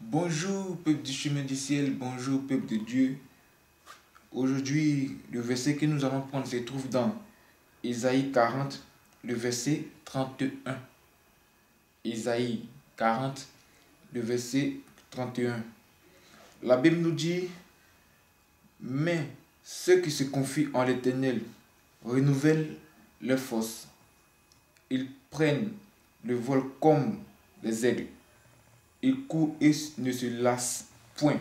Bonjour peuple du chemin du ciel, bonjour peuple de Dieu. Aujourd'hui, le verset que nous allons prendre se trouve dans Isaïe 40, le verset 31. Isaïe 40, le verset 31. La Bible nous dit, mais ceux qui se confient en l'Éternel renouvellent leurs forces. Ils prennent le vol comme les aigles. Ils courent et ne se lassent point.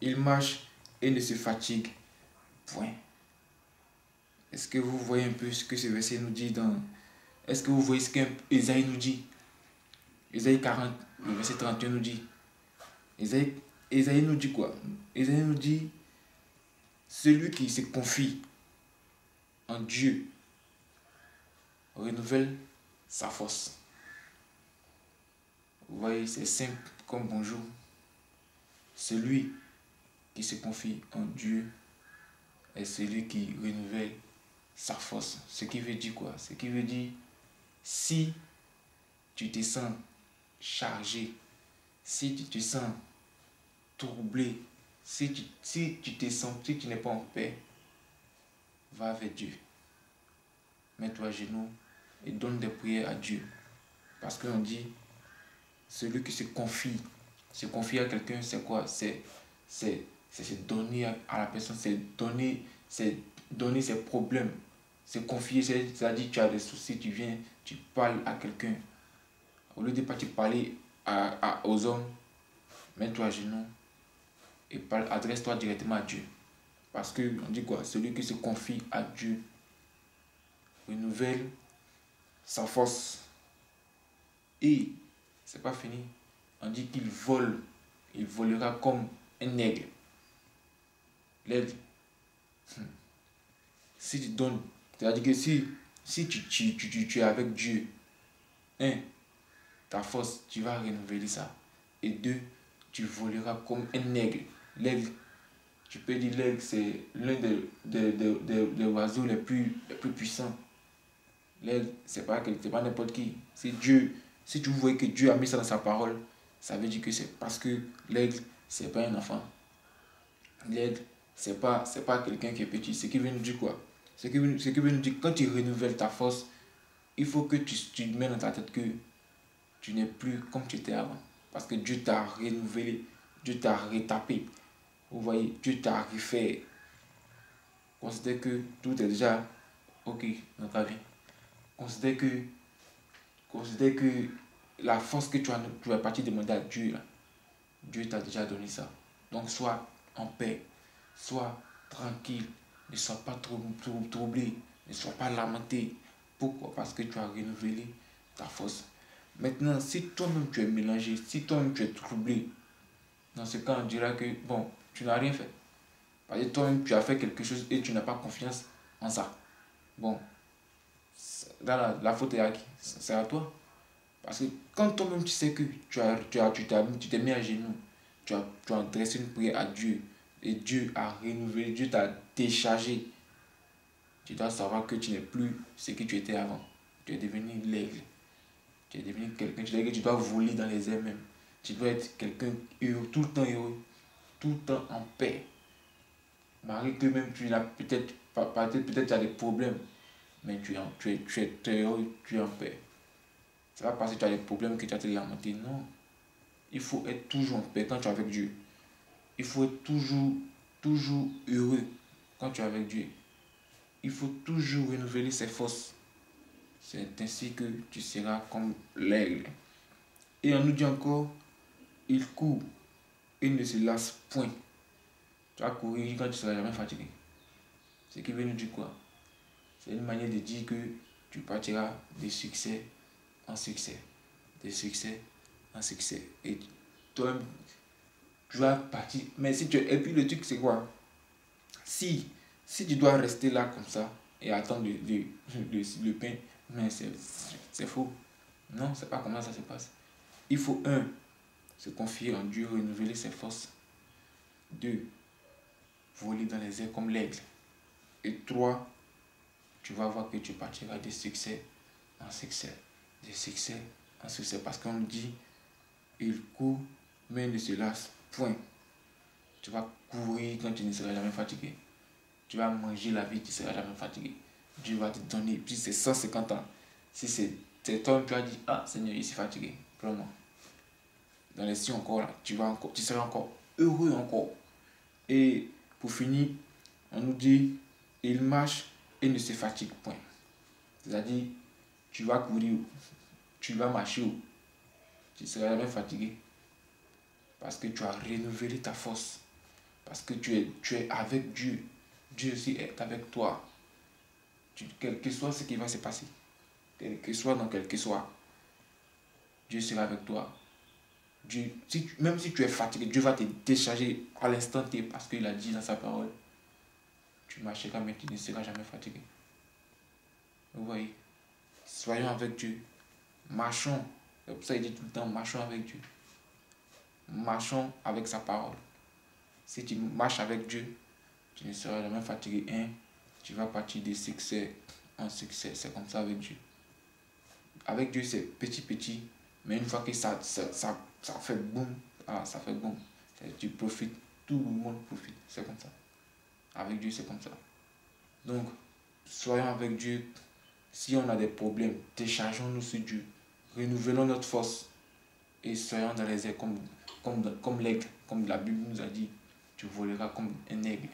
Ils marchent et ne se fatiguent point. Est-ce que vous voyez un peu ce que ce verset nous dit dans... Est-ce que vous voyez ce qu'Ésaïe nous dit? Ésaïe 40, le verset 31 nous dit. Ésaïe nous dit quoi? Ésaïe nous dit, celui qui se confie en Dieu renouvelle sa force. Vous voyez, c'est simple comme bonjour. Celui qui se confie en Dieu est celui qui renouvelle sa force. Ce qui veut dire quoi? Ce qui veut dire, si tu te sens chargé, si tu te sens troublé, si tu te sens, si tu n'es pas en paix, va avec Dieu. Mets-toi à genoux et donne des prières à Dieu. Parce qu'on dit, celui qui se confie à quelqu'un, c'est quoi? C'est se donner à la personne, c'est donner ses problèmes, se confier, c'est-à-dire tu as des soucis, tu viens, tu parles à quelqu'un. Au lieu de partir parler aux hommes, mets-toi à genoux et adresse-toi directement à Dieu. Parce qu'on dit quoi? Celui qui se confie à Dieu renouvelle sa force. Et c'est pas fini. On dit qu'il vole. Il volera comme un aigle. L'aigle. Si tu donnes, c'est-à-dire que si tu es avec Dieu, un, ta force, tu vas renouveler ça. Et deux, tu voleras comme un aigle. L'aigle, tu peux dire l'aigle, c'est l'un des oiseaux les plus puissants. L'aigle, c'est pas n'importe qui. Si tu vois que Dieu a mis ça dans sa parole, ça veut dire que c'est parce que l'aigle, c'est pas un enfant. L'aigle, c'est pas quelqu'un qui est petit. Ce qui veut nous dire quoi? Ce qui veut nous dire, quand tu renouvelles ta force, il faut que tu mets dans ta tête que tu n'es plus comme tu étais avant. Parce que Dieu t'a renouvelé, Dieu t'a retapé. Vous voyez, Dieu t'a refait. Considère que tout est déjà ok dans ta vie. Considère que la force que tu vas partir demander à Dieu, là, Dieu t'a déjà donné ça. Donc sois en paix, sois tranquille, ne sois pas trop troublé, ne sois pas lamenté. Pourquoi? Parce que tu as renouvelé ta force. Maintenant, si toi-même tu es mélangé, si toi-même tu es troublé, dans ce cas, on dira que, bon, tu n'as rien fait. Parce que toi-même tu as fait quelque chose et tu n'as pas confiance en ça. Bon, là, la faute est à qui? C'est à toi. Parce que quand toi-même tu sais que tu t'es mis à genoux, tu as adressé une prière à Dieu, et Dieu a renouvelé, Dieu t'a déchargé, tu dois savoir que tu n'es plus ce que tu étais avant. Tu es devenu l'aigle. Tu es devenu quelqu'un, tu dois voler dans les airs même. Tu dois être quelqu'un heureux, tout le temps heureux, tout le temps en paix. Malgré que même tu as peut-être tu as des problèmes, mais tu es heureux, tu es en paix. C'est pas parce que tu as des problèmes que tu as te lamenter. Non. Il faut être toujours en paix quand tu es avec Dieu. Il faut être toujours heureux quand tu es avec Dieu. Il faut toujours renouveler ses forces. C'est ainsi que tu seras comme l'aigle. Et on nous dit encore, il court et ne se lasse point. Tu vas courir quand tu ne seras jamais fatigué. Ce qui veut nous dire quoi? C'est une manière de dire que tu partiras de succès en succès. De succès en succès. Et toi, tu vas partir. Mais si tu... Et puis le truc, c'est quoi? Si tu dois rester là comme ça et attendre le pain, mais c'est faux. Non, c'est pas comment ça se passe. Il faut, un, se confier en Dieu, renouveler ses forces. Deux, voler dans les airs comme l'aigle. Et trois, tu vas voir que tu partiras de succès en succès. De succès en succès. Parce qu'on dit, il court, mais ne se lasse point. Tu vas courir quand tu ne seras jamais fatigué. Tu vas manger la vie, tu ne seras jamais fatigué. Dieu va te donner, puis c'est 150 ans. Si c'est toi, tu as dit, ah Seigneur, je suis fatigué, prends-moi. Dans les cieux encore, là, tu seras encore heureux encore. Et pour finir, on nous dit, il marche et ne se fatigue point. C'est-à-dire, tu vas courir, tu vas marcher, tu ne seras jamais fatigué. Parce que tu as renouvelé ta force. Parce que tu es avec Dieu. Dieu aussi est avec toi. Quel que soit ce qui va se passer, quel que soit dans quel que soit, Dieu sera avec toi. Dieu, même si tu es fatigué, Dieu va te décharger à l'instant T parce qu'il a dit dans sa parole. Tu marcheras mais tu ne seras jamais fatigué. Vous voyez, soyons avec Dieu. Marchons. C'est pour ça qu'il dit tout le temps, marchons avec Dieu. Marchons avec sa parole. Si tu marches avec Dieu, tu ne seras jamais fatigué. Tu vas partir de succès en succès. C'est comme ça avec Dieu. Avec Dieu, c'est petit, mais une fois que ça fait boum, ça fait boum. Tu profites, tout le monde profite. C'est comme ça. Avec Dieu, c'est comme ça. Donc, soyons avec Dieu. Si on a des problèmes, déchargeons-nous sur Dieu. Renouvelons notre force. Et soyons dans les airs comme l'aigle. Comme la Bible nous a dit, tu voleras comme un aigle.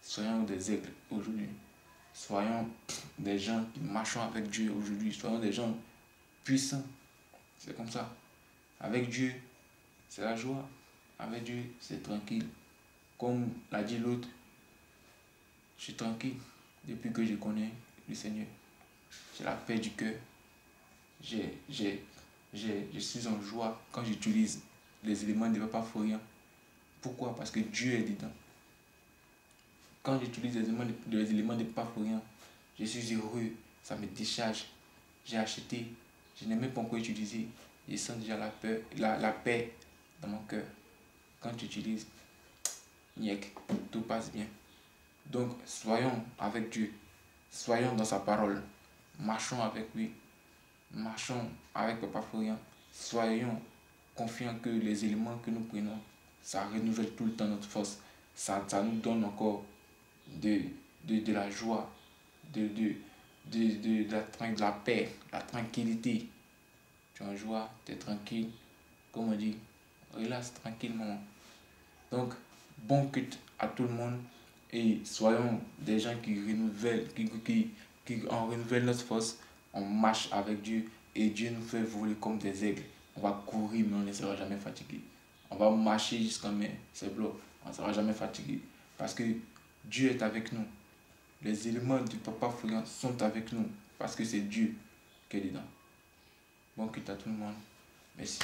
Soyons des aigles aujourd'hui. Soyons des gens qui marchent avec Dieu aujourd'hui. Soyons des gens puissants. C'est comme ça. Avec Dieu, c'est la joie. Avec Dieu, c'est tranquille. Comme l'a dit l'autre, je suis tranquille depuis que je connais le Seigneur. J'ai la paix du cœur. Je suis en joie quand j'utilise les éléments de Papa Florian. Pourquoi? Parce que Dieu est dedans. Quand j'utilise les éléments de Papa Florian, je suis heureux, ça me décharge. J'ai acheté, je n'ai même pas encore utilisé. Je sens déjà la paix dans mon cœur. Quand tu utilises, tout passe bien. Donc, soyons avec Dieu. Soyons dans sa parole. Marchons avec lui. Marchons avec Papa Florian. Soyons confiants que les éléments que nous prenons, ça renouvelle tout le temps notre force. Ça nous donne encore de la joie, de la paix, la tranquillité. Tu es en joie, tu es tranquille. Comme on dit, relax tranquillement. Donc, bon culte à tout le monde et soyons des gens qui renouvellent, qui renouvellent notre force. On marche avec Dieu et Dieu nous fait voler comme des aigles. On va courir mais on ne sera jamais fatigué. On va marcher jusqu'à ces blocs. On ne sera jamais fatigué parce que Dieu est avec nous. Les éléments du Papa Florian sont avec nous parce que c'est Dieu qui est dedans. Bon culte à tout le monde. Merci.